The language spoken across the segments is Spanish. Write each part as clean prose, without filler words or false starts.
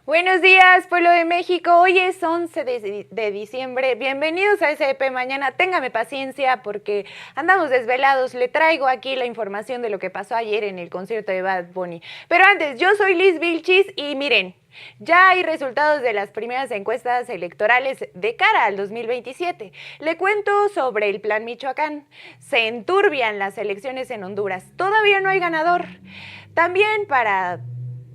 Buenos días, pueblo de México. Hoy es 11 de diciembre. Bienvenidos a SEP Mañana. Téngame paciencia porque andamos desvelados. Le traigo aquí la información de lo que pasó ayer en el concierto de Bad Bunny. Pero antes, yo soy Liz Vilchis y miren, ya hay resultados de las primeras encuestas electorales de cara al 2027. Le cuento sobre el Plan Michoacán. Se enturbian las elecciones en Honduras. Todavía no hay ganador. También para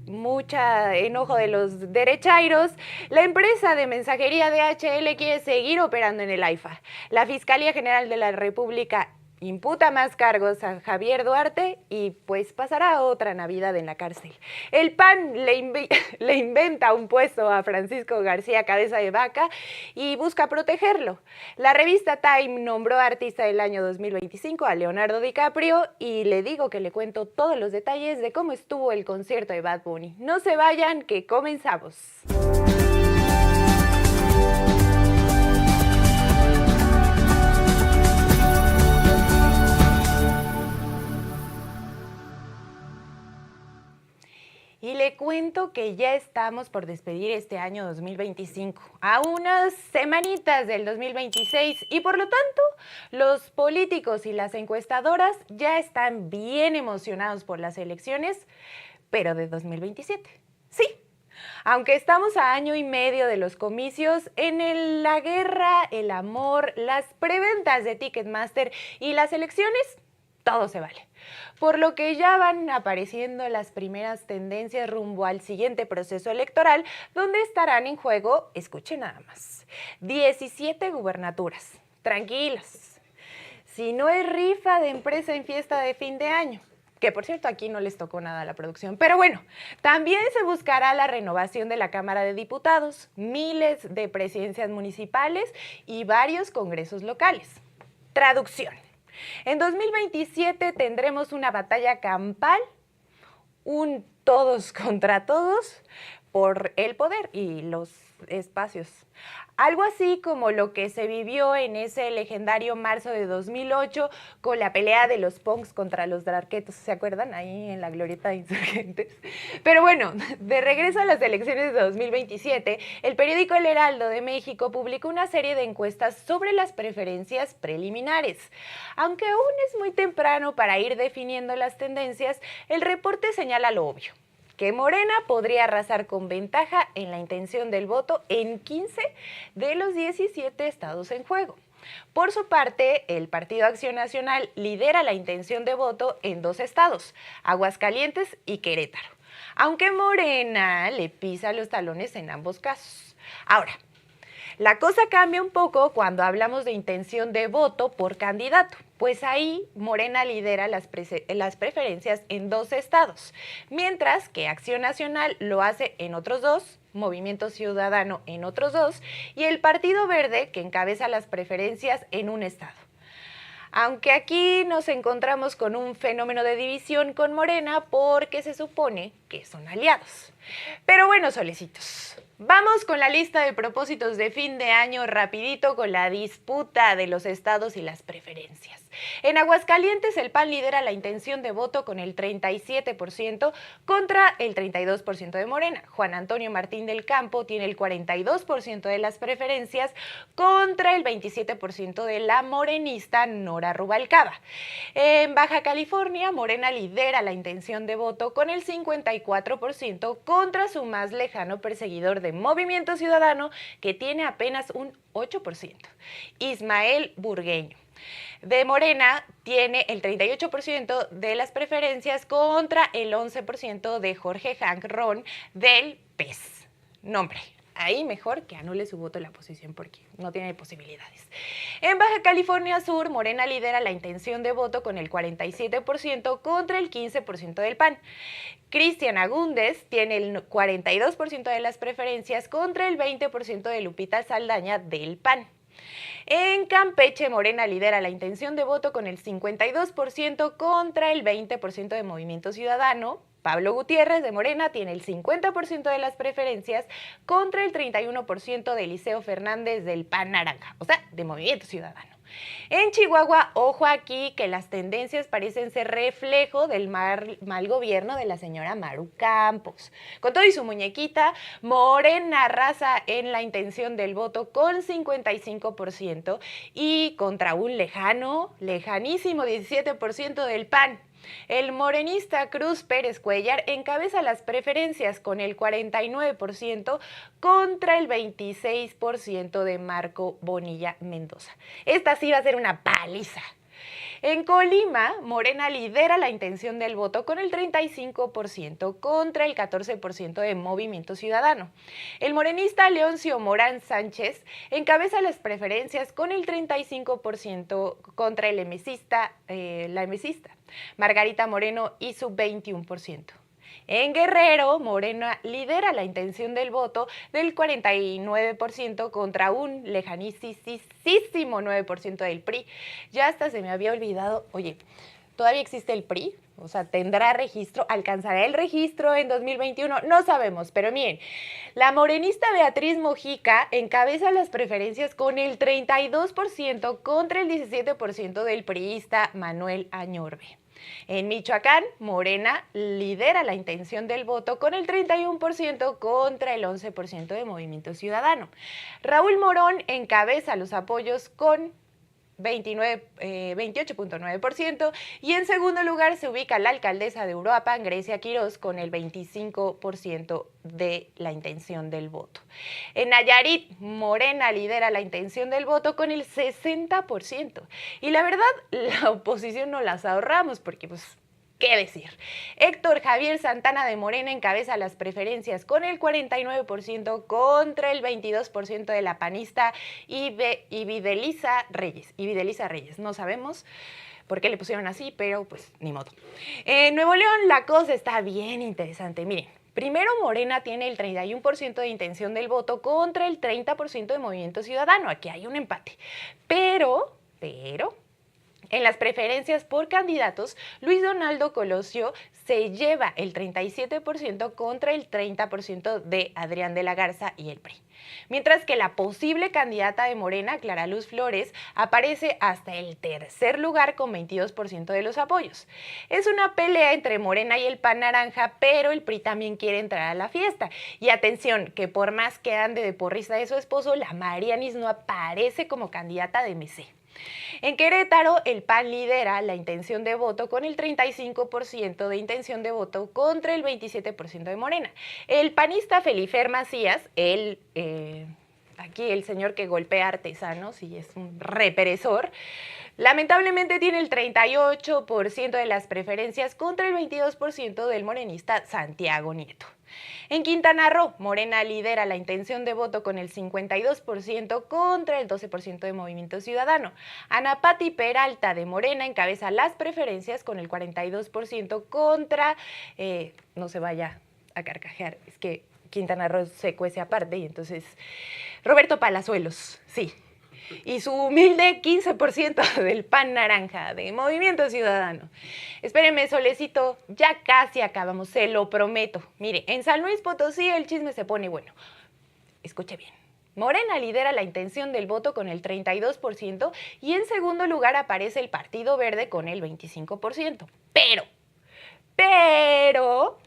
mucha enojo de los derechairos, la empresa de mensajería DHL quiere seguir operando en el AIFA. La Fiscalía General de la República imputa más cargos a Javier Duarte y pues pasará otra Navidad en la cárcel. El PAN le inventa un puesto a Francisco García Cabeza de Vaca y busca protegerlo. La revista Time nombró artista del año 2025 a Leonardo DiCaprio y le digo que le cuento todos los detalles de cómo estuvo el concierto de Bad Bunny. No se vayan, que comenzamos. Y le cuento que ya estamos por despedir este año 2025, a unas semanitas del 2026, y por lo tanto, los políticos y las encuestadoras ya están bien emocionados por las elecciones, pero de 2027. Sí, aunque estamos a año y medio de los comicios, la guerra, el amor, las preventas de Ticketmaster y las elecciones, todo se vale. Por lo que ya van apareciendo las primeras tendencias rumbo al siguiente proceso electoral, donde estarán en juego, escuchen nada más, 17 gubernaturas. Tranquilos, si no es rifa de empresa en fiesta de fin de año, que por cierto aquí no les tocó nada a la producción, pero bueno, también se buscará la renovación de la Cámara de Diputados, miles de presidencias municipales y varios congresos locales. Traducción. En 2027 tendremos una batalla campal, un todos contra todos por el poder y los espacios. Algo así como lo que se vivió en ese legendario marzo de 2008 con la pelea de los punks contra los darketos, ¿se acuerdan? Ahí en la glorieta de Insurgentes. Pero bueno, de regreso a las elecciones de 2027, el periódico El Heraldo de México publicó una serie de encuestas sobre las preferencias preliminares. Aunque aún es muy temprano para ir definiendo las tendencias, el reporte señala lo obvio, que Morena podría arrasar con ventaja en la intención del voto en 15 de los 17 estados en juego. Por su parte, el Partido Acción Nacional lidera la intención de voto en 2 estados, Aguascalientes y Querétaro, aunque Morena le pisa los talones en ambos casos. Ahora, la cosa cambia un poco cuando hablamos de intención de voto por candidato, pues ahí Morena lidera las preferencias en 2 estados, mientras que Acción Nacional lo hace en otros 2, Movimiento Ciudadano en otros 2 y el Partido Verde, que encabeza las preferencias en 1 estado. Aunque aquí nos encontramos con un fenómeno de división con Morena porque se supone que son aliados. Pero bueno, solecitos, vamos con la lista de propósitos de fin de año rapidito con la disputa de los estados y las preferencias. En Aguascalientes, el PAN lidera la intención de voto con el 37% contra el 32% de Morena. Juan Antonio Martín del Campo tiene el 42% de las preferencias contra el 27% de la morenista Nora Rubalcaba. En Baja California, Morena lidera la intención de voto con el 54% contra su más lejano perseguidor de Movimiento Ciudadano, que tiene apenas un 8%, Ismael Burgueño. De Morena tiene el 38% de las preferencias contra el 11% de Jorge Hank Ron del PES. Nombre, ahí mejor que anule su voto en la oposición porque no tiene posibilidades. En Baja California Sur, Morena lidera la intención de voto con el 47% contra el 15% del PAN. Cristian Agúndez tiene el 42% de las preferencias contra el 20% de Lupita Saldaña del PAN. En Campeche, Morena lidera la intención de voto con el 52% contra el 20% de Movimiento Ciudadano. Pablo Gutiérrez de Morena tiene el 50% de las preferencias contra el 31% de Eliseo Fernández del PAN Naranja, o sea, de Movimiento Ciudadano. En Chihuahua, ojo aquí que las tendencias parecen ser reflejo del mal gobierno de la señora Maru Campos. Con todo y su muñequita, Morena arrasa en la intención del voto con 55% y contra un lejanísimo 17% del PAN. El morenista Cruz Pérez Cuellar encabeza las preferencias con el 49% contra el 26% de Marco Bonilla Mendoza. Esta sí va a ser una paliza. En Colima, Morena lidera la intención del voto con el 35% contra el 14% de Movimiento Ciudadano. El morenista Leoncio Morán Sánchez encabeza las preferencias con el 35% contra el la emesista Margarita Moreno y su 21%. En Guerrero, Morena lidera la intención del voto del 49% contra un lejanísimo 9% del PRI. Ya hasta se me había olvidado, oye, ¿todavía existe el PRI? O sea, ¿tendrá registro? ¿Alcanzará el registro en 2021? No sabemos, pero miren, la morenista Beatriz Mojica encabeza las preferencias con el 32% contra el 17% del priista Manuel Añorbe. En Michoacán, Morena lidera la intención del voto con el 31% contra el 11% de Movimiento Ciudadano. Raúl Morón encabeza los apoyos con 28.9% y en segundo lugar se ubica la alcaldesa de Uruapan, Grecia Quirós, con el 25% de la intención del voto. En Nayarit, Morena lidera la intención del voto con el 60%. Y la verdad, la oposición no las ahorramos porque pues ¿qué decir? Héctor Javier Santana de Morena encabeza las preferencias con el 49% contra el 22% de la panista Videliza Reyes. No sabemos por qué le pusieron así, pero pues ni modo. En Nuevo León la cosa está bien interesante. Miren, primero Morena tiene el 31% de intención del voto contra el 30% de Movimiento Ciudadano. Aquí hay un empate. Pero en las preferencias por candidatos, Luis Donaldo Colosio se lleva el 37% contra el 30% de Adrián de la Garza y el PRI. Mientras que la posible candidata de Morena, Clara Luz Flores, aparece hasta el tercer lugar con 22% de los apoyos. Es una pelea entre Morena y el PAN Naranja, pero el PRI también quiere entrar a la fiesta. Y atención, que por más que ande de porrista de su esposo, la Marianis no aparece como candidata de MC. En Querétaro, el PAN lidera la intención de voto con el 35% de intención de voto contra el 27% de Morena. El panista Felifer Macías, aquí el señor que golpea artesanos y es un represor, lamentablemente tiene el 38% de las preferencias contra el 22% del morenista Santiago Nieto. En Quintana Roo, Morena lidera la intención de voto con el 52% contra el 12% de Movimiento Ciudadano. Ana Pati Peralta de Morena encabeza las preferencias con el 42% contra, no se vaya a carcajear, es que Quintana Roo se cuece aparte y entonces Roberto Palazuelos, sí. Y su humilde 15% del PAN Naranja, de Movimiento Ciudadano. Espérenme, Solecito, ya casi acabamos, se lo prometo. Mire, en San Luis Potosí el chisme se pone bueno. Escuche bien. Morena lidera la intención del voto con el 32% y en segundo lugar aparece el Partido Verde con el 25%. Pero,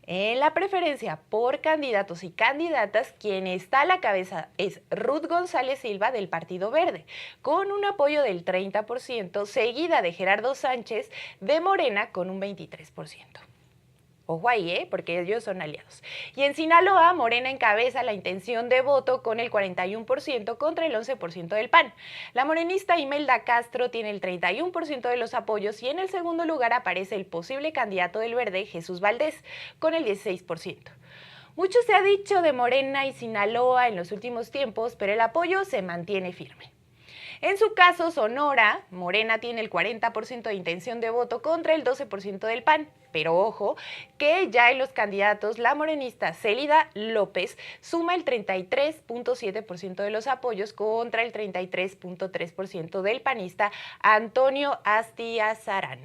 en la preferencia por candidatos y candidatas, quien está a la cabeza es Ruth González Silva del Partido Verde, con un apoyo del 30%, seguida de Gerardo Sánchez de Morena con un 23%. Ojo ahí, porque ellos son aliados. Y en Sinaloa, Morena encabeza la intención de voto con el 41% contra el 11% del PAN. La morenista Imelda Castro tiene el 31% de los apoyos y en el segundo lugar aparece el posible candidato del Verde, Jesús Valdés, con el 16%. Mucho se ha dicho de Morena y Sinaloa en los últimos tiempos, pero el apoyo se mantiene firme. En su caso, Sonora, Morena tiene el 40% de intención de voto contra el 12% del PAN. Pero ojo, que ya en los candidatos, la morenista Célida López suma el 33.7% de los apoyos contra el 33.3% del panista Antonio Astiazarán.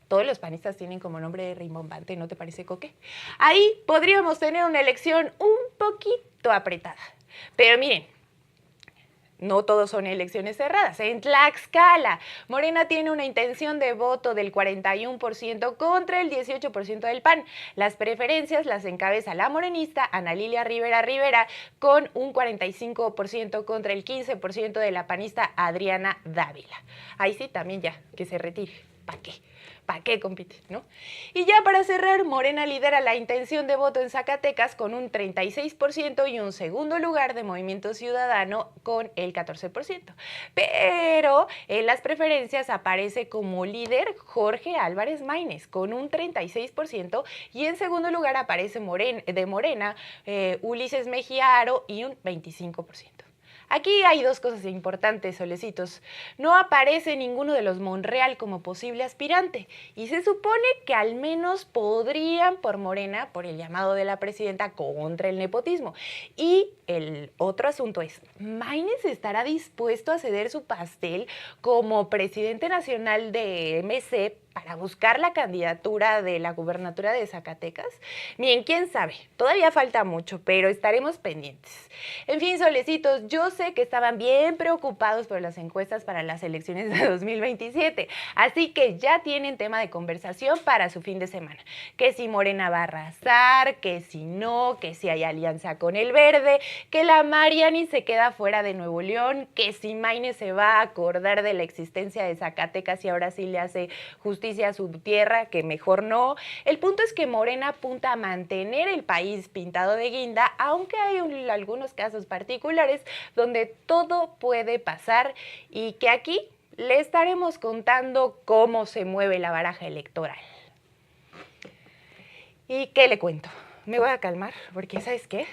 Todos los panistas tienen como nombre rimbombante, ¿no te parece, Coque? Ahí podríamos tener una elección un poquito apretada. Pero miren, no todos son elecciones cerradas. En Tlaxcala, Morena tiene una intención de voto del 41% contra el 18% del PAN. Las preferencias las encabeza la morenista Ana Lilia Rivera Rivera con un 45% contra el 15% de la panista Adriana Dávila. Ahí sí, también ya, que se retire. ¿Para qué? ¿Para qué compite, no? Y ya para cerrar, Morena lidera la intención de voto en Zacatecas con un 36% y un segundo lugar de Movimiento Ciudadano con el 14%. Pero en las preferencias aparece como líder Jorge Álvarez Maínez con un 36% y en segundo lugar aparece de Morena Ulises Mejía Aro y un 25%. Aquí hay dos cosas importantes, solecitos. No aparece ninguno de los Monreal como posible aspirante y se supone que al menos podrían por Morena, por el llamado de la presidenta contra el nepotismo. Y el otro asunto es, ¿Maínez estará dispuesto a ceder su pastel como presidente nacional de MC para buscar la candidatura de la gubernatura de Zacatecas? Bien, quién sabe, todavía falta mucho, pero estaremos pendientes. En fin, solecitos, yo sé que estaban bien preocupados por las encuestas para las elecciones de 2027, así que ya tienen tema de conversación para su fin de semana. Que si Morena va a arrasar, que si no, que si hay alianza con el Verde, que la Mariani se queda fuera de Nuevo León, que si Maínez se va a acordar de la existencia de Zacatecas y ahora sí le hace justicia a su tierra, que mejor no. El punto es que Morena apunta a mantener el país pintado de guinda, aunque hay algunos casos particulares donde todo puede pasar y que aquí le estaremos contando cómo se mueve la baraja electoral. ¿Y qué le cuento? Me voy a calmar porque, ¿sabes qué?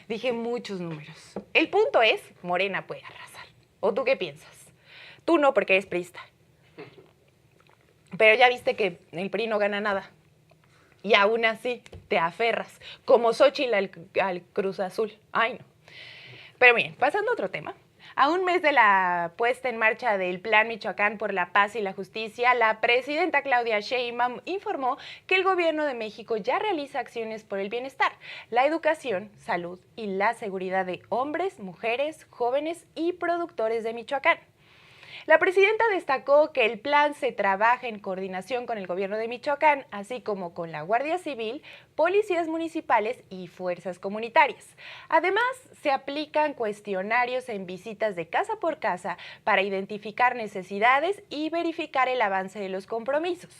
Dije muchos números. El punto es, Morena puede arrasar. ¿O tú qué piensas? Tú no, porque eres priista. Pero ya viste que el PRI no gana nada. Y aún así te aferras, como Xóchitl al Cruz Azul. Ay, no. Pero miren, pasando a otro tema. A un mes de la puesta en marcha del Plan Michoacán por la Paz y la Justicia, la presidenta Claudia Sheinbaum informó que el gobierno de México ya realiza acciones por el bienestar, la educación, salud y la seguridad de hombres, mujeres, jóvenes y productores de Michoacán. La presidenta destacó que el plan se trabaja en coordinación con el gobierno de Michoacán, así como con la Guardia Civil, policías municipales y fuerzas comunitarias. Además, se aplican cuestionarios en visitas de casa por casa para identificar necesidades y verificar el avance de los compromisos.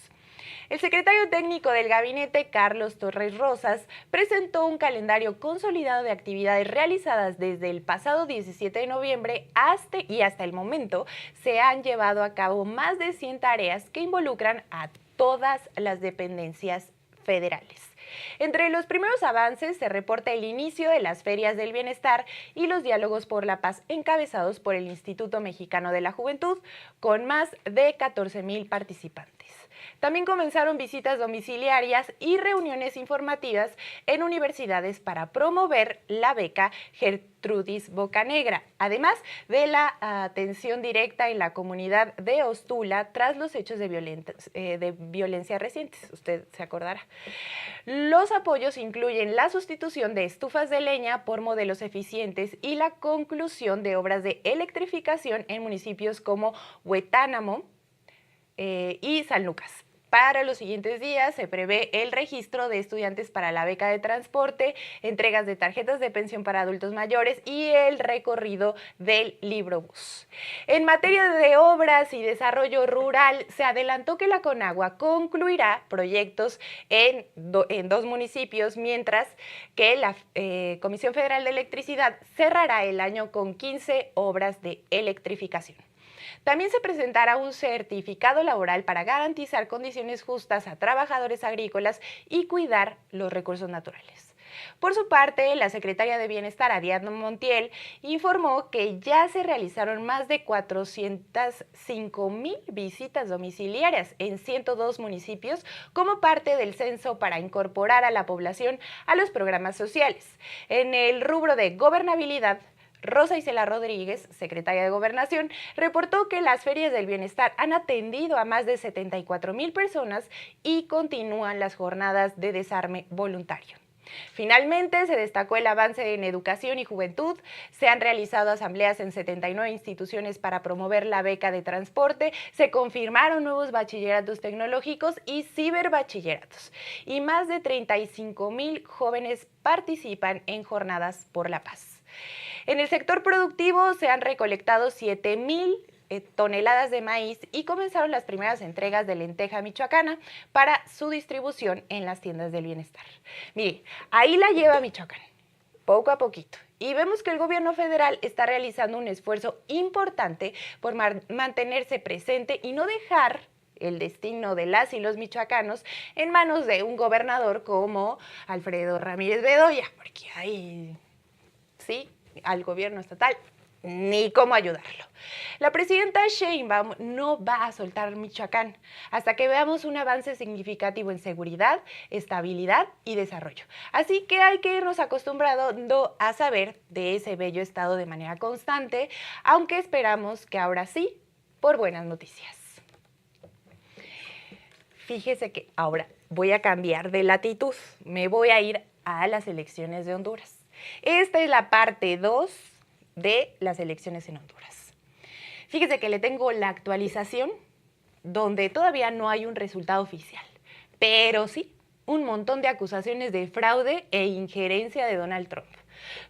El secretario técnico del gabinete, Carlos Torres Rosas, presentó un calendario consolidado de actividades realizadas desde el pasado 17 de noviembre hasta el momento. Se han llevado a cabo más de 100 tareas que involucran a todas las dependencias federales. Entre los primeros avances se reporta el inicio de las ferias del bienestar y los diálogos por la paz encabezados por el Instituto Mexicano de la Juventud, con más de 14,000 participantes. También comenzaron visitas domiciliarias y reuniones informativas en universidades para promover la beca Gertrudis Bocanegra, además de la atención directa en la comunidad de Ostula tras los hechos de violencia recientes, usted se acordará. Los apoyos incluyen la sustitución de estufas de leña por modelos eficientes y la conclusión de obras de electrificación en municipios como Huetánamo y San Lucas. Para los siguientes días se prevé el registro de estudiantes para la beca de transporte, entregas de tarjetas de pensión para adultos mayores y el recorrido del librobús. En materia de obras y desarrollo rural, se adelantó que la Conagua concluirá proyectos en 2 municipios, mientras que la Comisión Federal de Electricidad cerrará el año con 15 obras de electrificación. También se presentará un certificado laboral para garantizar condiciones justas a trabajadores agrícolas y cuidar los recursos naturales. Por su parte, la secretaria de Bienestar, Ariadna Montiel, informó que ya se realizaron más de 405,000 visitas domiciliarias en 102 municipios como parte del censo para incorporar a la población a los programas sociales. En el rubro de gobernabilidad, Rosa Isela Rodríguez, secretaria de Gobernación, reportó que las ferias del bienestar han atendido a más de 74,000 personas y continúan las jornadas de desarme voluntario. Finalmente, se destacó el avance en educación y juventud. Se han realizado asambleas en 79 instituciones para promover la beca de transporte, se confirmaron nuevos bachilleratos tecnológicos y ciberbachilleratos, y más de 35,000 jóvenes participan en jornadas por la paz. En el sector productivo se han recolectado 7,000 toneladas de maíz y comenzaron las primeras entregas de lenteja michoacana para su distribución en las tiendas del bienestar. Mire, ahí la lleva Michoacán, poco a poquito. Y vemos que el gobierno federal está realizando un esfuerzo importante por mantenerse presente y no dejar el destino de las y los michoacanos en manos de un gobernador como Alfredo Ramírez Bedoya, porque ahí sí, al gobierno estatal ni cómo ayudarlo. La presidenta Sheinbaum no va a soltar Michoacán hasta que veamos un avance significativo en seguridad, estabilidad y desarrollo. Así que hay que irnos acostumbrando a saber de ese bello estado de manera constante, aunque esperamos que ahora sí, por buenas noticias. Fíjese que ahora voy a cambiar de latitud, me voy a ir a las elecciones de Honduras. Esta es la parte 2 de las elecciones en Honduras. Fíjese que le tengo la actualización donde todavía no hay un resultado oficial, pero sí un montón de acusaciones de fraude e injerencia de Donald Trump.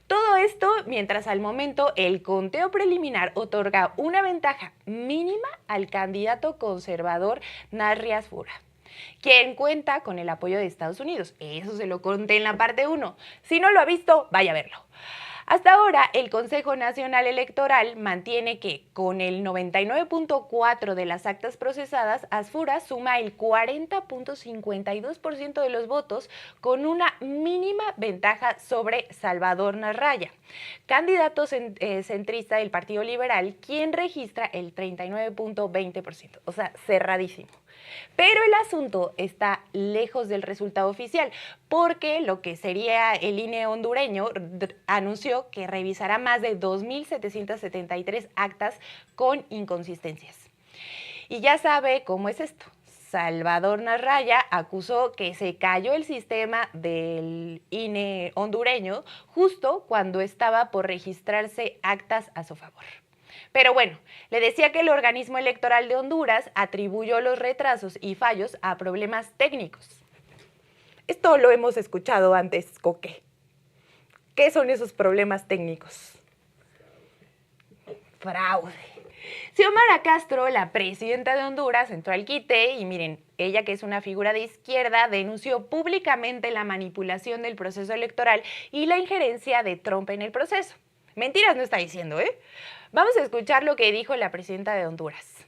Todo esto mientras al momento el conteo preliminar otorga una ventaja mínima al candidato conservador Narrias Fura, quien cuenta con el apoyo de Estados Unidos. Eso se lo conté en la parte 1. Si no lo ha visto, vaya a verlo. Hasta ahora, el Consejo Nacional Electoral mantiene que, con el 99.4% de las actas procesadas, Asfura suma el 40.52% de los votos, con una mínima ventaja sobre Salvador Narraya, candidato centrista del Partido Liberal, quien registra el 39.20%, o sea, cerradísimo. Pero el asunto está lejos del resultado oficial, porque lo que sería el INE hondureño anunció que revisará más de 2,773 actas con inconsistencias. Y ya sabe cómo es esto. Salvador Narraya acusó que se cayó el sistema del INE hondureño justo cuando estaba por registrarse actas a su favor. Pero bueno, le decía que el organismo electoral de Honduras atribuyó los retrasos y fallos a problemas técnicos. Esto lo hemos escuchado antes, Coque. ¿Qué son esos problemas técnicos? Fraude. Xiomara Castro, la presidenta de Honduras, entró al quite y miren, ella, que es una figura de izquierda, denunció públicamente la manipulación del proceso electoral y la injerencia de Trump en el proceso. Mentiras no está diciendo, ¿eh? Vamos a escuchar lo que dijo la presidenta de Honduras.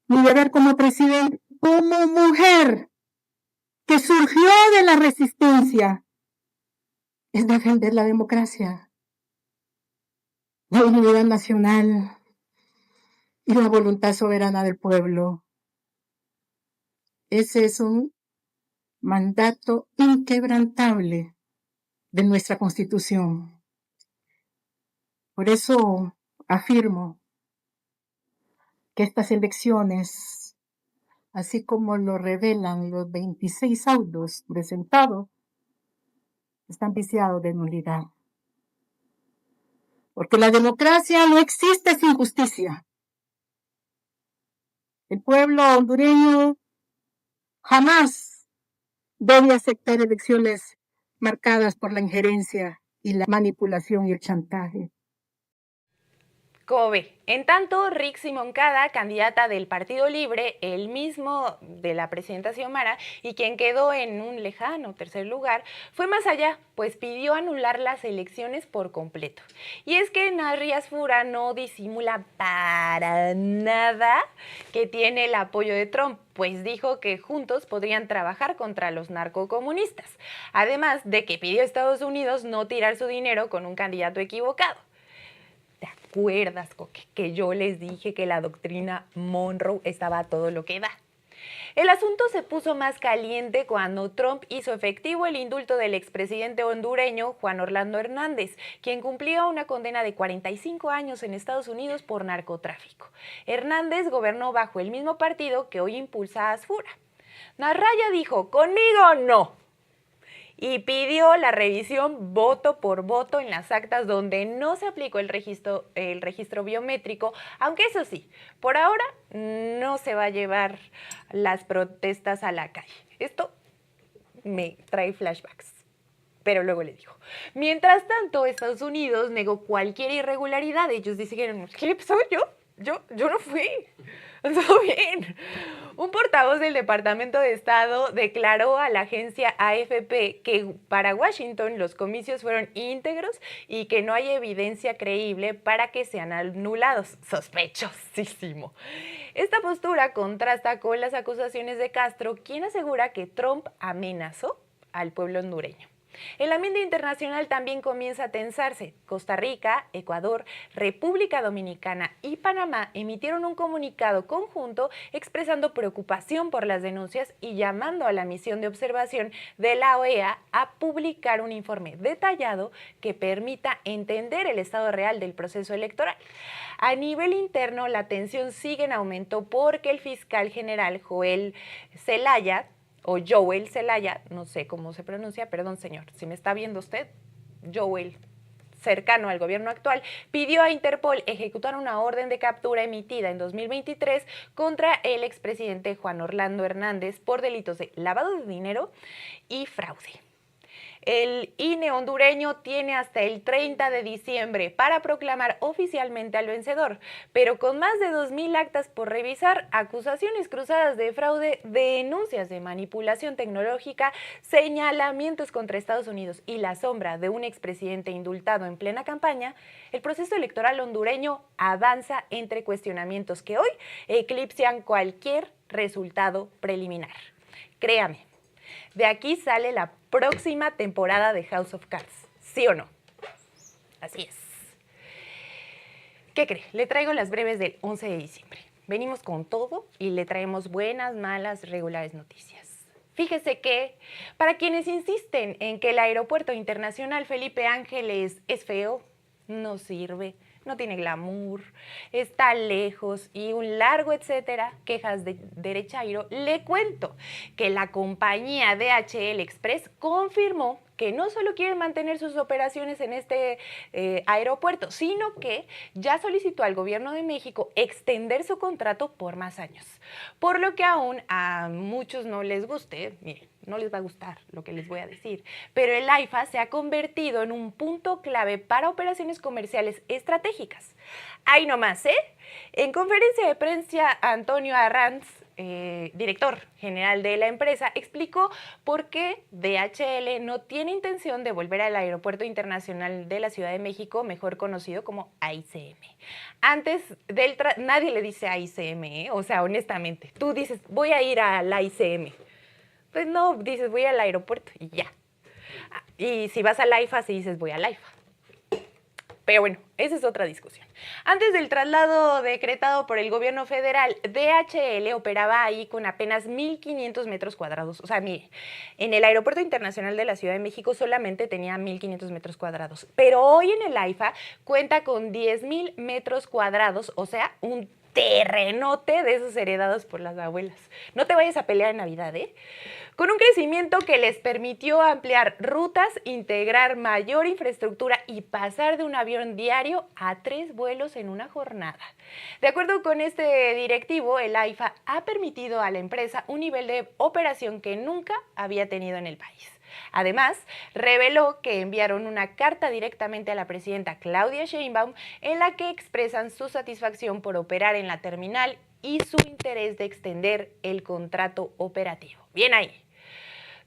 Mi deber como presidente, como mujer que surgió de la resistencia, es defender la democracia, la unidad nacional y la voluntad soberana del pueblo. Ese es un mandato inquebrantable de nuestra Constitución. Por eso afirmo que estas elecciones, así como lo revelan los 26 audios presentados, están viciados de nulidad. Porque la democracia no existe sin justicia. El pueblo hondureño jamás debe aceptar elecciones marcadas por la injerencia y la manipulación y el chantaje. Kobe. En tanto, Rixi Moncada, candidata del Partido Libre, el mismo de la presidenta Xiomara, y quien quedó en un lejano tercer lugar, fue más allá, pues pidió anular las elecciones por completo. Y es que Narrias Fura no disimula para nada que tiene el apoyo de Trump, pues dijo que juntos podrían trabajar contra los narcocomunistas, además de que pidió a Estados Unidos no tirar su dinero con un candidato equivocado. ¿Te acuerdas, Coque, que yo les dije que la doctrina Monroe estaba a todo lo que da? El asunto se puso más caliente cuando Trump hizo efectivo el indulto del expresidente hondureño Juan Orlando Hernández, quien cumplía una condena de 45 años en Estados Unidos por narcotráfico. Hernández gobernó bajo el mismo partido que hoy impulsa a Asfura. Narraya dijo, conmigo no, y pidió la revisión voto por voto en las actas donde no se aplicó el registro biométrico, aunque eso sí, por ahora no se va a llevar las protestas a la calle. Esto me trae flashbacks, pero luego le digo. Mientras tanto, Estados Unidos negó cualquier irregularidad. Ellos dijeron, ¿qué le pasó? Yo no fui. Todo bien. Un portavoz del Departamento de Estado declaró a la agencia AFP que para Washington los comicios fueron íntegros y que no hay evidencia creíble para que sean anulados. Sospechosísimo. Esta postura contrasta con las acusaciones de Castro, quien asegura que Trump amenazó al pueblo hondureño. El ambiente internacional también comienza a tensarse. Costa Rica, Ecuador, República Dominicana y Panamá emitieron un comunicado conjunto expresando preocupación por las denuncias y llamando a la misión de observación de la OEA a publicar un informe detallado que permita entender el estado real del proceso electoral. A nivel interno, la tensión sigue en aumento porque el fiscal general Joel Zelaya, no sé cómo se pronuncia, perdón señor, si me está viendo usted, Joel, cercano al gobierno actual, pidió a Interpol ejecutar una orden de captura emitida en 2023 contra el expresidente Juan Orlando Hernández por delitos de lavado de dinero y fraude. El INE hondureño tiene hasta el 30 de diciembre para proclamar oficialmente al vencedor, pero con más de 2,000 actas por revisar, acusaciones cruzadas de fraude, denuncias de manipulación tecnológica, señalamientos contra Estados Unidos y la sombra de un expresidente indultado en plena campaña, el proceso electoral hondureño avanza entre cuestionamientos que hoy eclipsan cualquier resultado preliminar. Créame, de aquí sale la próxima temporada de House of Cards, ¿sí o no? Así es. ¿Qué cree? Le traigo las breves del 11 de diciembre. Venimos con todo y le traemos buenas, malas, regulares noticias. Fíjese que, para quienes insisten en que el Aeropuerto Internacional Felipe Ángeles es feo, no sirve, no tiene glamour, está lejos y un largo etcétera, quejas de derechairo, le cuento que la compañía DHL Express confirmó que no solo quiere mantener sus operaciones en este aeropuerto, sino que ya solicitó al gobierno de México extender su contrato por más años. Por lo que aún a muchos no les guste, miren, no les va a gustar lo que les voy a decir, pero el AIFA se ha convertido en un punto clave para operaciones comerciales estratégicas. Ahí nomás, ¿eh? En conferencia de prensa, Antonio Arranz, director general de la empresa, explicó por qué DHL no tiene intención de volver al Aeropuerto Internacional de la Ciudad de México, mejor conocido como AICM. Antes del nadie le dice AICM, ¿eh? O sea, honestamente, tú dices, voy a ir al AICM. Pues no, dices, voy al aeropuerto y ya. Y si vas al AIFA, sí dices, voy al AIFA. Pero bueno, esa es otra discusión. Antes del traslado decretado por el gobierno federal, DHL operaba ahí con apenas 1,500 metros cuadrados. O sea, mire, en el Aeropuerto Internacional de la Ciudad de México solamente tenía 1,500 metros cuadrados. Pero hoy en el AIFA cuenta con 10,000 metros cuadrados, o sea, un terrenote de esos heredados por las abuelas. No te vayas a pelear en Navidad, ¿eh? Con un crecimiento que les permitió ampliar rutas, integrar mayor infraestructura y pasar de un avión diario a 3 vuelos en una jornada. De acuerdo con este directivo, el AIFA ha permitido a la empresa un nivel de operación que nunca había tenido en el país. Además, reveló que enviaron una carta directamente a la presidenta Claudia Sheinbaum en la que expresan su satisfacción por operar en la terminal y su interés de extender el contrato operativo. Bien ahí.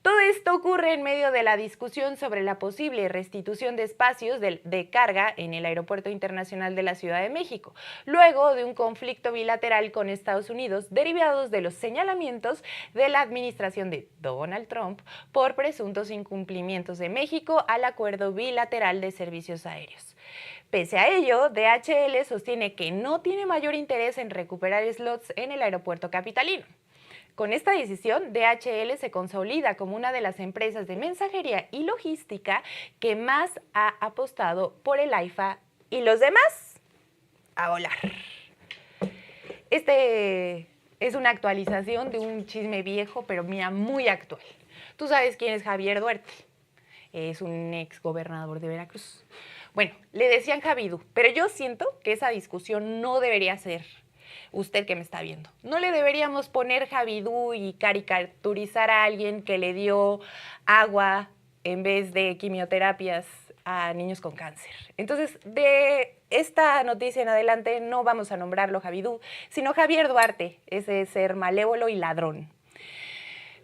Todo esto ocurre en medio de la discusión sobre la posible restitución de espacios de carga en el Aeropuerto Internacional de la Ciudad de México, luego de un conflicto bilateral con Estados Unidos derivados de los señalamientos de la administración de Donald Trump por presuntos incumplimientos de México al acuerdo bilateral de servicios aéreos. Pese a ello, DHL sostiene que no tiene mayor interés en recuperar slots en el aeropuerto capitalino. Con esta decisión, DHL se consolida como una de las empresas de mensajería y logística que más ha apostado por el AIFA y los demás a volar. Este es una actualización de un chisme viejo, pero mira, muy actual. Tú sabes quién es Javier Duarte. Es un ex gobernador de Veracruz. Bueno, le decían Javidú, pero yo siento que esa discusión no debería ser usted que me está viendo. No le deberíamos poner Javidú y caricaturizar a alguien que le dio agua en vez de quimioterapias a niños con cáncer. Entonces, de esta noticia en adelante no vamos a nombrarlo Javidú, sino Javier Duarte, ese ser malévolo y ladrón.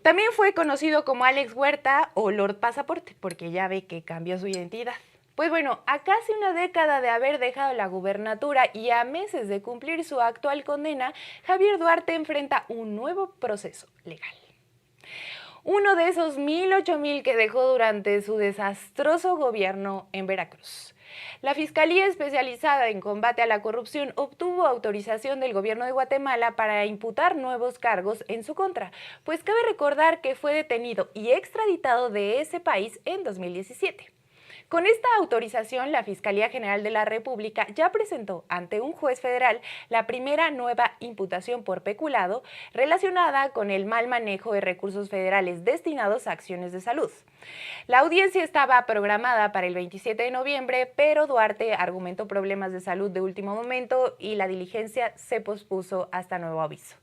También fue conocido como Alex Huerta o Lord Pasaporte, porque ya ve que cambió su identidad. Pues bueno, a casi una década de haber dejado la gubernatura y a meses de cumplir su actual condena, Javier Duarte enfrenta un nuevo proceso legal. Uno de esos 1,000-8,000 que dejó durante su desastroso gobierno en Veracruz. La Fiscalía Especializada en Combate a la Corrupción obtuvo autorización del gobierno de Guatemala para imputar nuevos cargos en su contra, pues cabe recordar que fue detenido y extraditado de ese país en 2017. Con esta autorización, la Fiscalía General de la República ya presentó ante un juez federal la primera nueva imputación por peculado relacionada con el mal manejo de recursos federales destinados a acciones de salud. La audiencia estaba programada para el 27 de noviembre, pero Duarte argumentó problemas de salud de último momento y la diligencia se pospuso hasta nuevo aviso.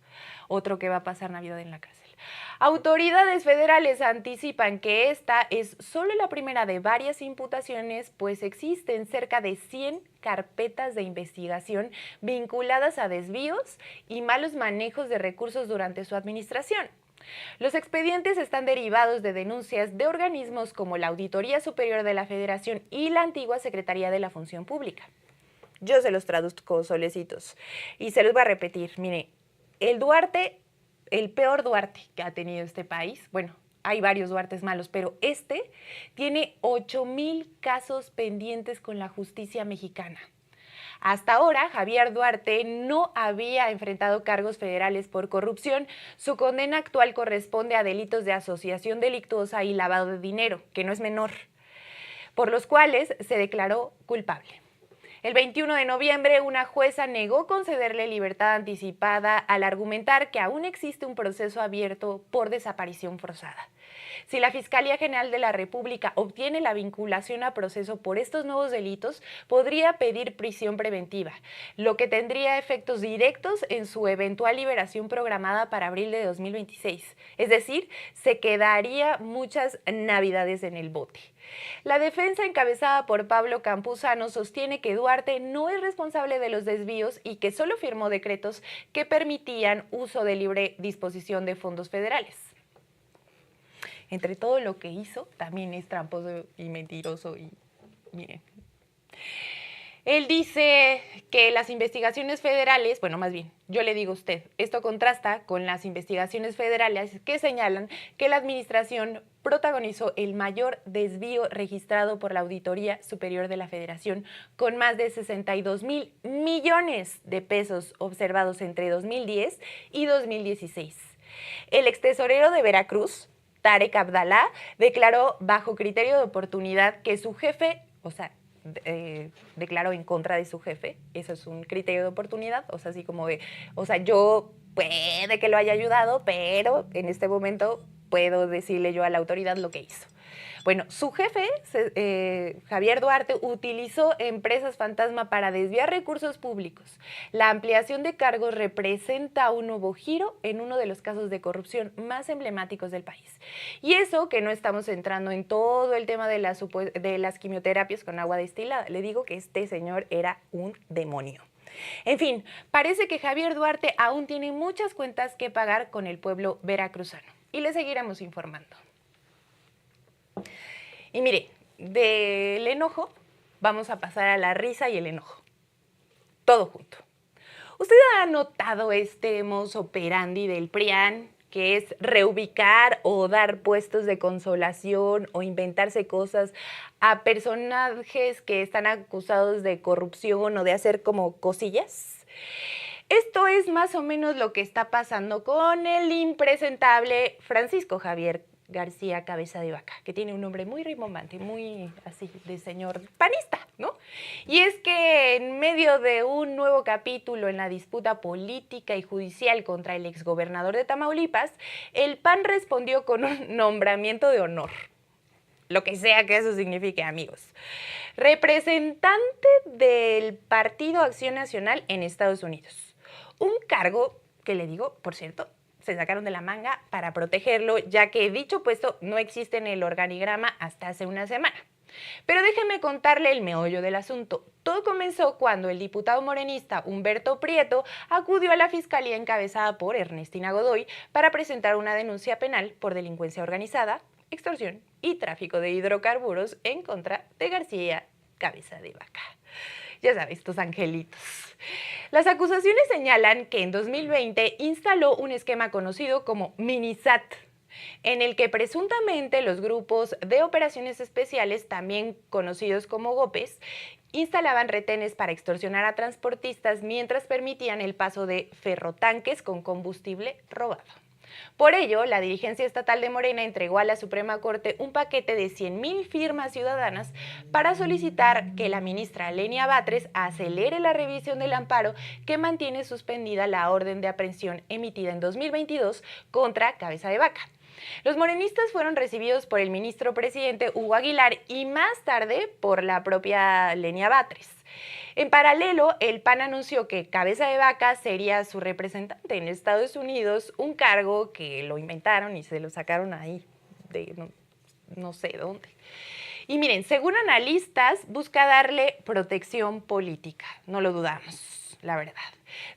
Otro que va a pasar Navidad en la cárcel. Autoridades federales anticipan que esta es solo la primera de varias imputaciones, pues existen cerca de 100 carpetas de investigación vinculadas a desvíos y malos manejos de recursos durante su administración. Los expedientes están derivados de denuncias de organismos como la Auditoría Superior de la Federación y la antigua Secretaría de la Función Pública. Yo se los traduzco solecitos y se los voy a repetir. Mire, el peor Duarte que ha tenido este país, bueno, hay varios Duartes malos, pero este tiene 8,000 casos pendientes con la justicia mexicana. Hasta ahora, Javier Duarte no había enfrentado cargos federales por corrupción. Su condena actual corresponde a delitos de asociación delictuosa y lavado de dinero, que no es menor, por los cuales se declaró culpable. El 21 de noviembre, una jueza negó concederle libertad anticipada al argumentar que aún existe un proceso abierto por desaparición forzada. Si la Fiscalía General de la República obtiene la vinculación a proceso por estos nuevos delitos, podría pedir prisión preventiva, lo que tendría efectos directos en su eventual liberación programada para abril de 2026. Es decir, se quedaría muchas navidades en el bote. La defensa encabezada por Pablo Campuzano sostiene que Duarte no es responsable de los desvíos y que solo firmó decretos que permitían uso de libre disposición de fondos federales. Entre todo lo que hizo, también es tramposo y mentiroso y miren. Él dice que las investigaciones federales, bueno, más bien, yo le digo a usted, esto contrasta con las investigaciones federales que señalan que la administración protagonizó el mayor desvío registrado por la Auditoría Superior de la Federación, con más de 62,000 millones de pesos observados entre 2010 y 2016. El extesorero de Veracruz, Tarek Abdalá, declaró bajo criterio de oportunidad que su jefe, declaró en contra de su jefe. Eso es un criterio de oportunidad, así como de, yo puede que lo haya ayudado, pero en este momento puedo decirle yo a la autoridad lo que hizo. Bueno, su jefe, Javier Duarte, utilizó empresas fantasma para desviar recursos públicos. La ampliación de cargos representa un nuevo giro en uno de los casos de corrupción más emblemáticos del país. Y eso que no estamos entrando en todo el tema de las quimioterapias con agua destilada. Le digo que este señor era un demonio. En fin, parece que Javier Duarte aún tiene muchas cuentas que pagar con el pueblo veracruzano. Y le seguiremos informando. Y mire, del enojo vamos a pasar a la risa y el enojo. Todo junto. ¿Usted ha notado este modus operandi del PRIAN, que es reubicar o dar puestos de consolación o inventarse cosas a personajes que están acusados de corrupción o de hacer como cosillas? Esto es más o menos lo que está pasando con el impresentable Francisco Javier García Cabeza de Vaca, que tiene un nombre muy rimbombante, muy así de señor panista, ¿no? Y es que en medio de un nuevo capítulo en la disputa política y judicial contra el exgobernador de Tamaulipas, el PAN respondió con un nombramiento de honor, lo que sea que eso signifique, amigos. Representante del Partido Acción Nacional en Estados Unidos. Un cargo que, le digo, por cierto, se sacaron de la manga para protegerlo, ya que dicho puesto no existe en el organigrama hasta hace una semana. Pero déjeme contarle el meollo del asunto. Todo comenzó cuando el diputado morenista Humberto Prieto acudió a la fiscalía encabezada por Ernestina Godoy para presentar una denuncia penal por delincuencia organizada, extorsión y tráfico de hidrocarburos en contra de García Cabeza de Vaca. Ya sabes, estos angelitos. Las acusaciones señalan que en 2020 instaló un esquema conocido como Minisat, en el que presuntamente los grupos de operaciones especiales, también conocidos como GOPES, instalaban retenes para extorsionar a transportistas mientras permitían el paso de ferrotanques con combustible robado. Por ello, la dirigencia estatal de Morena entregó a la Suprema Corte un paquete de 100,000 firmas ciudadanas para solicitar que la ministra Lenia Batres acelere la revisión del amparo que mantiene suspendida la orden de aprehensión emitida en 2022 contra Cabeza de Vaca. Los morenistas fueron recibidos por el ministro presidente Hugo Aguilar y más tarde por la propia Lenia Batres. En paralelo, el PAN anunció que Cabeza de Vaca sería su representante en Estados Unidos, un cargo que lo inventaron y se lo sacaron ahí de no sé dónde. Y miren, según analistas, busca darle protección política, no lo dudamos, la verdad.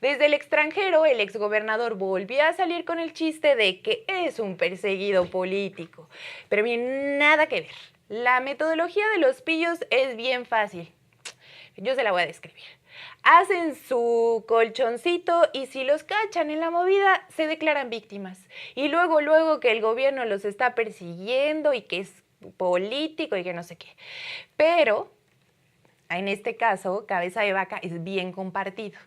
Desde el extranjero, el exgobernador volvió a salir con el chiste de que es un perseguido político. Pero bien, nada que ver. La metodología de los pillos es bien fácil. Yo se la voy a describir. Hacen su colchoncito y si los cachan en la movida, se declaran víctimas. Y luego que el gobierno los está persiguiendo y que es político y que no sé qué. Pero, en este caso, Cabeza de Vaca es bien compartido.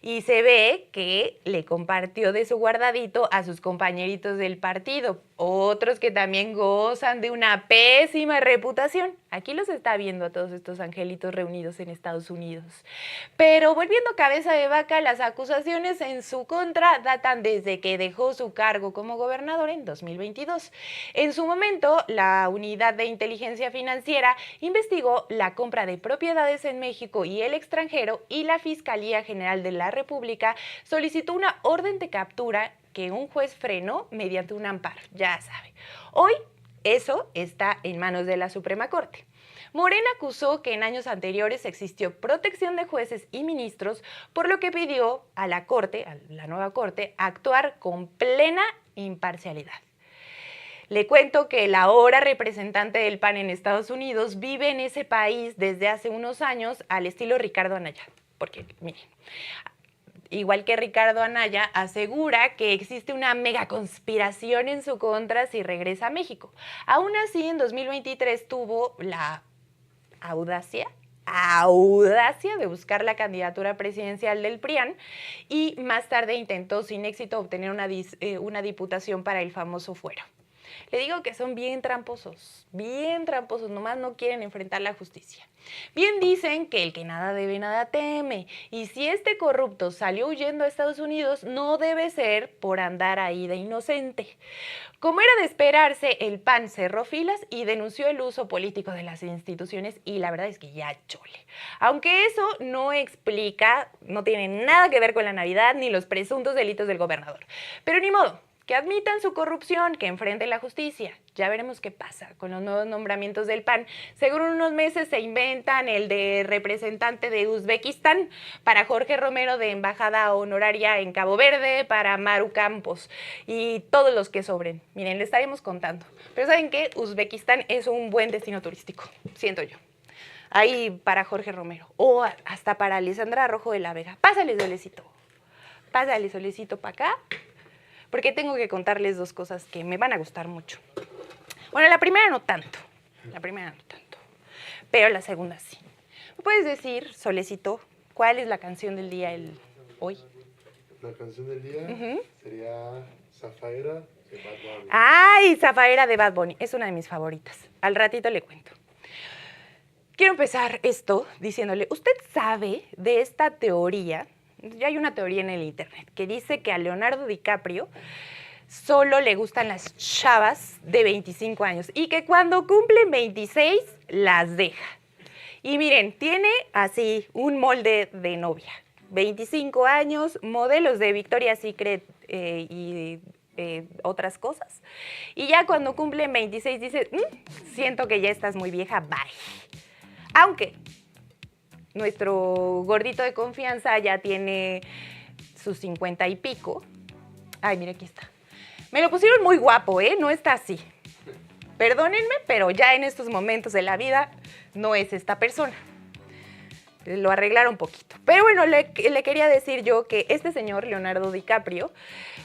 Y se ve que le compartió de su guardadito a sus compañeritos del partido, otros que también gozan de una pésima reputación. Aquí los está viendo a todos estos angelitos reunidos en Estados Unidos. Pero volviendo a Cabeza de Vaca, las acusaciones en su contra datan desde que dejó su cargo como gobernador en 2022. En su momento, la Unidad de Inteligencia Financiera investigó la compra de propiedades en México y el extranjero y la Fiscalía General de la República solicitó una orden de captura que un juez frenó mediante un amparo, ya sabe. Hoy eso está en manos de la Suprema Corte. Morena acusó que en años anteriores existió protección de jueces y ministros, por lo que pidió a la Corte, a la nueva Corte, actuar con plena imparcialidad. Le cuento que la ahora representante del PAN en Estados Unidos vive en ese país desde hace unos años al estilo Ricardo Anaya, porque miren, igual que Ricardo Anaya, asegura que existe una mega conspiración en su contra si regresa a México. Aún así, en 2023 tuvo la audacia de buscar la candidatura presidencial del PRIAN y más tarde intentó sin éxito obtener una diputación para el famoso fuero. Le digo que son bien tramposos, nomás no quieren enfrentar la justicia. Bien dicen que el que nada debe, nada teme, y si este corrupto salió huyendo a Estados Unidos, no debe ser por andar ahí de inocente. Como era de esperarse, el PAN cerró filas y denunció el uso político de las instituciones, y la verdad es que ya chole. Aunque eso no explica, no tiene nada que ver con la Navidad ni los presuntos delitos del gobernador. Pero ni modo, que admitan su corrupción, que enfrenten la justicia. Ya veremos qué pasa con los nuevos nombramientos del PAN. Seguro en unos meses se inventan el de representante de Uzbekistán para Jorge Romero, de embajada honoraria en Cabo Verde para Maru Campos y todos los que sobren. Miren, le estaremos contando. Pero ¿saben qué? Uzbekistán es un buen destino turístico, siento yo. Ahí para Jorge Romero o hasta para Alessandra Rojo de la Vega. Pásale, Solecito, para acá, porque tengo que contarles dos cosas que me van a gustar mucho. Bueno, la primera no tanto, pero la segunda sí. ¿Me puedes decir, Solecito, cuál es la canción del día hoy? La canción del día sería Zafaera de Bad Bunny. ¡Ay, Zafaera de Bad Bunny! Es una de mis favoritas. Al ratito le cuento. Quiero empezar esto diciéndole, ¿usted sabe de esta teoría? Ya hay una teoría en el internet que dice que a Leonardo DiCaprio solo le gustan las chavas de 25 años y que cuando cumplen 26 las deja. Y miren, tiene así un molde de novia. 25 años, modelos de Victoria's Secret y otras cosas. Y ya cuando cumplen 26 dice, siento que ya estás muy vieja, bye. Aunque nuestro gordito de confianza ya tiene sus 50 y pico. Ay, mira, aquí está. Me lo pusieron muy guapo, ¿eh? No está así. Perdónenme, pero ya en estos momentos de la vida no es esta persona. Lo arreglaron un poquito. Pero bueno, le quería decir yo que este señor, Leonardo DiCaprio,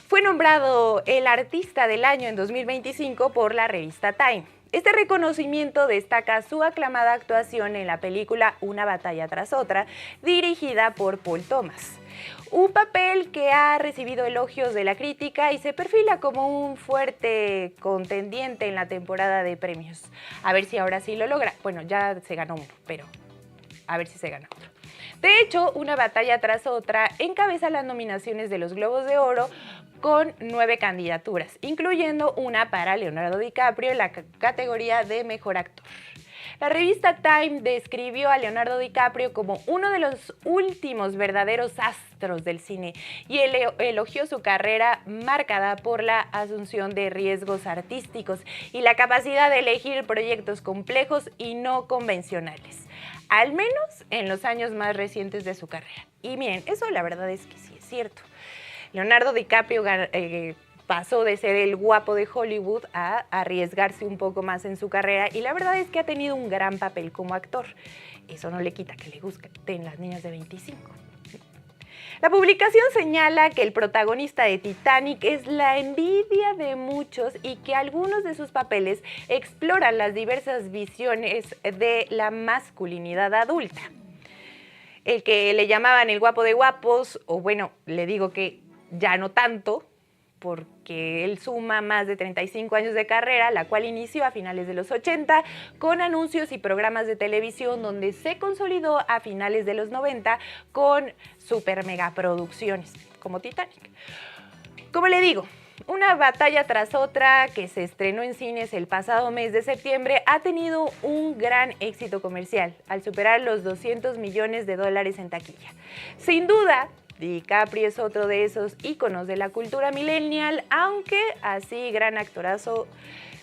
fue nombrado el artista del año en 2025 por la revista Time. Este reconocimiento destaca su aclamada actuación en la película Una batalla tras otra, dirigida por Paul Thomas. Un papel que ha recibido elogios de la crítica y se perfila como un fuerte contendiente en la temporada de premios. A ver si ahora sí lo logra. Bueno, ya se ganó uno, pero a ver si se gana otro. De hecho, Una batalla tras otra encabeza las nominaciones de los Globos de Oro con 9 candidaturas, incluyendo una para Leonardo DiCaprio en la categoría de Mejor Actor. La revista Time describió a Leonardo DiCaprio como uno de los últimos verdaderos astros del cine y elogió su carrera marcada por la asunción de riesgos artísticos y la capacidad de elegir proyectos complejos y no convencionales, al menos en los años más recientes de su carrera. Y miren, eso la verdad es que sí es cierto. Leonardo DiCaprio pasó de ser el guapo de Hollywood a arriesgarse un poco más en su carrera y la verdad es que ha tenido un gran papel como actor. Eso no le quita que le gusten las niñas de 25. La publicación señala que el protagonista de Titanic es la envidia de muchos y que algunos de sus papeles exploran las diversas visiones de la masculinidad adulta. El que le llamaban el guapo de guapos, o bueno, le digo que ya no tanto, porque él suma más de 35 años de carrera, la cual inició a finales de los 80 con anuncios y programas de televisión, donde se consolidó a finales de los 90 con super megaproducciones como Titanic. Como le digo, Una batalla tras otra, que se estrenó en cines el pasado mes de septiembre, ha tenido un gran éxito comercial al superar los $200 millones en taquilla. Sin duda, DiCaprio es otro de esos íconos de la cultura millennial, aunque así gran actorazo,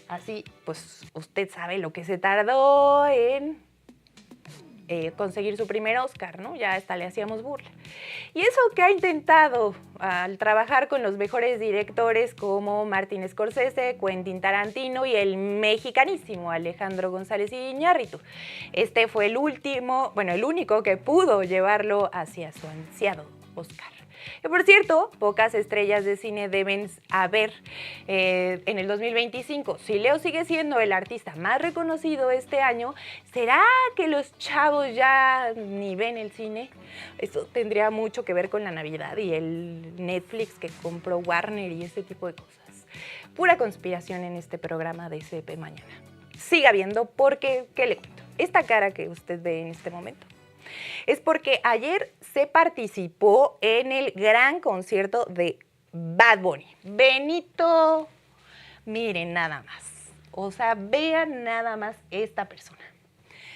así pues usted sabe lo que se tardó en conseguir su primer Oscar, ¿no? Ya hasta le hacíamos burla. Y eso que ha intentado al trabajar con los mejores directores como Martin Scorsese, Quentin Tarantino y el mexicanísimo Alejandro González Iñárritu. Este fue el único que pudo llevarlo hacia su ansiado Oscar. Que por cierto, pocas estrellas de cine deben haber en el 2025. Si Leo sigue siendo el artista más reconocido este año, ¿será que los chavos ya ni ven el cine? Eso tendría mucho que ver con la Navidad y el Netflix que compró Warner y ese tipo de cosas. Pura conspiración en este programa de CP Mañana. Siga viendo porque, ¿qué le cuento? Esta cara que usted ve en este momento es porque ayer se participó en el gran concierto de Bad Bunny. Benito, miren nada más. O sea, vean nada más esta persona.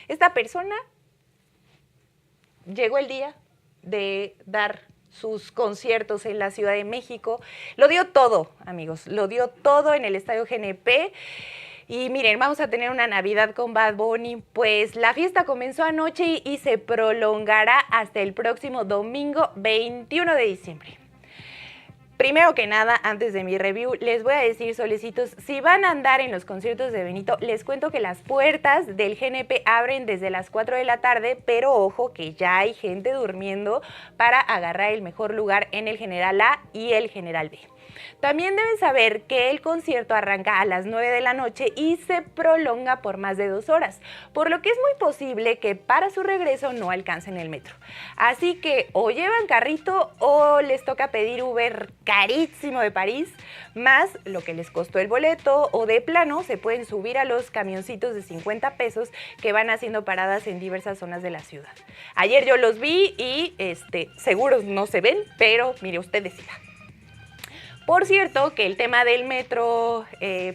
Esta persona llegó el día de dar sus conciertos en la Ciudad de México. Lo dio todo, amigos. Lo dio todo en el Estadio GNP. Y miren, vamos a tener una Navidad con Bad Bunny. Pues la fiesta comenzó anoche y se prolongará hasta el próximo domingo 21 de diciembre. Primero que nada, antes de mi review, les voy a decir, solecitos, si van a andar en los conciertos de Benito, les cuento que las puertas del GNP abren desde las 4 de la tarde, pero ojo que ya hay gente durmiendo para agarrar el mejor lugar en el General A y el General B. También deben saber que el concierto arranca a las 9 de la noche y se prolonga por más de 2 horas, por lo que es muy posible que para su regreso no alcancen el metro. Así que o llevan carrito o les toca pedir Uber carísimo de París, más lo que les costó el boleto, o de plano se pueden subir a los camioncitos de 50 pesos que van haciendo paradas en diversas zonas de la ciudad. Ayer yo los vi y seguros no se ven, pero mire, usted decida. Por cierto, que el tema del metro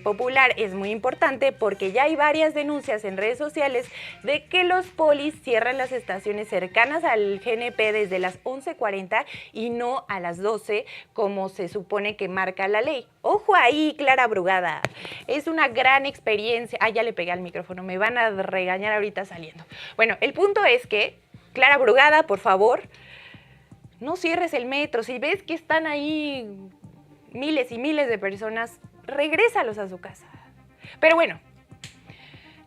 popular es muy importante porque ya hay varias denuncias en redes sociales de que los polis cierran las estaciones cercanas al GNP desde las 11:40 y no a las 12 como se supone que marca la ley. Ojo ahí, Clara Brugada. Es una gran experiencia. Ah, ya le pegué al micrófono, me van a regañar ahorita saliendo. Bueno, el punto es que, Clara Brugada, por favor, no cierres el metro. Si ves que están ahí miles y miles de personas, regrésalos a su casa. Pero bueno,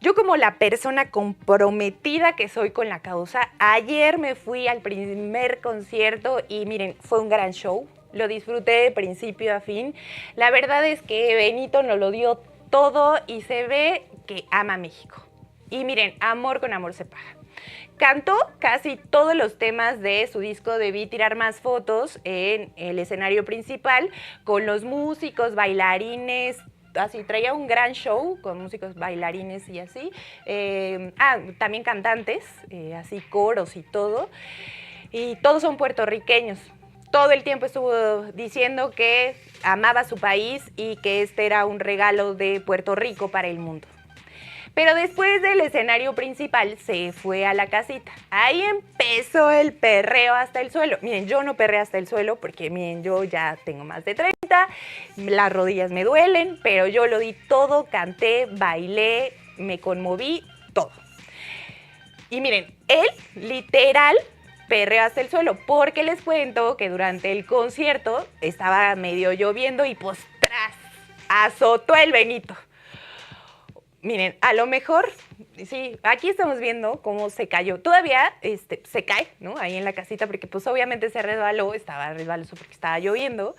yo como la persona comprometida que soy con la causa, ayer me fui al primer concierto y miren, fue un gran show. Lo disfruté de principio a fin. La verdad es que Benito nos lo dio todo y se ve que ama México. Y miren, amor con amor se paga. Cantó casi todos los temas de su disco Debí tirar más fotos en el escenario principal con los músicos, bailarines, así traía un gran show con músicos, bailarines y así. También cantantes, así coros y todo. Y todos son puertorriqueños. Todo el tiempo estuvo diciendo que amaba su país y que este era un regalo de Puerto Rico para el mundo. Pero después del escenario principal se fue a la casita. Ahí empezó el perreo hasta el suelo. Miren, yo no perreo hasta el suelo porque, miren, yo ya tengo más de 30, las rodillas me duelen, pero yo lo di todo, canté, bailé, me conmoví, todo. Y miren, él literal perreó hasta el suelo, porque les cuento que durante el concierto estaba medio lloviendo y pues tras, azotó el Benito. Miren, a lo mejor, sí, aquí estamos viendo cómo se cayó. Todavía se cae, ¿no? Ahí en la casita, porque pues obviamente se resbaló, estaba resbaloso porque estaba lloviendo.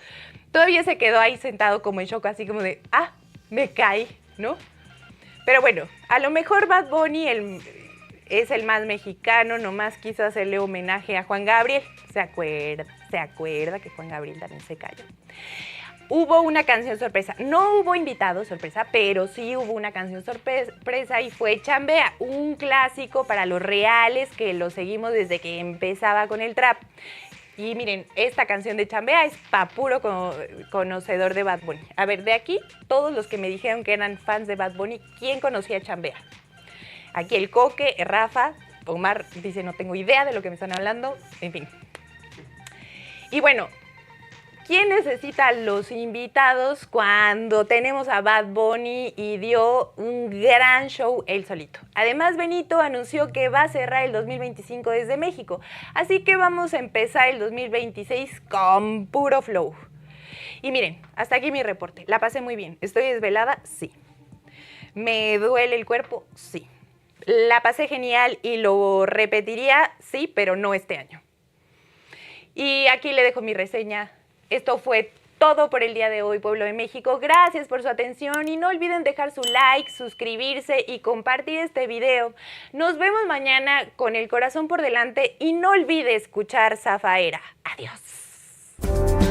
Todavía se quedó ahí sentado como en shock, así como de, me caí, ¿no? Pero bueno, a lo mejor Bad Bunny es el más mexicano, nomás quiso hacerle homenaje a Juan Gabriel. Se acuerda que Juan Gabriel también se cayó. Hubo una canción sorpresa, no hubo invitado sorpresa, pero sí hubo una canción sorpresa y fue Chambea, un clásico para los reales que lo seguimos desde que empezaba con el trap. Y miren, esta canción de Chambea es pa' puro conocedor de Bad Bunny. A ver, de aquí, todos los que me dijeron que eran fans de Bad Bunny, ¿quién conocía Chambea? Aquí el Coque, Rafa, Omar dice no tengo idea de lo que me están hablando, en fin. Y bueno, ¿quién necesita los invitados cuando tenemos a Bad Bunny y dio un gran show él solito? Además, Benito anunció que va a cerrar el 2025 desde México, así que vamos a empezar el 2026 con puro flow. Y miren, hasta aquí mi reporte. La pasé muy bien. ¿Estoy desvelada? Sí. ¿Me duele el cuerpo? Sí. La pasé genial y lo repetiría, sí, pero no este año. Y aquí le dejo mi reseña. Esto fue todo por el día de hoy, pueblo de México. Gracias por su atención y no olviden dejar su like, suscribirse y compartir este video. Nos vemos mañana con el corazón por delante y no olvide escuchar Zafaera. Adiós.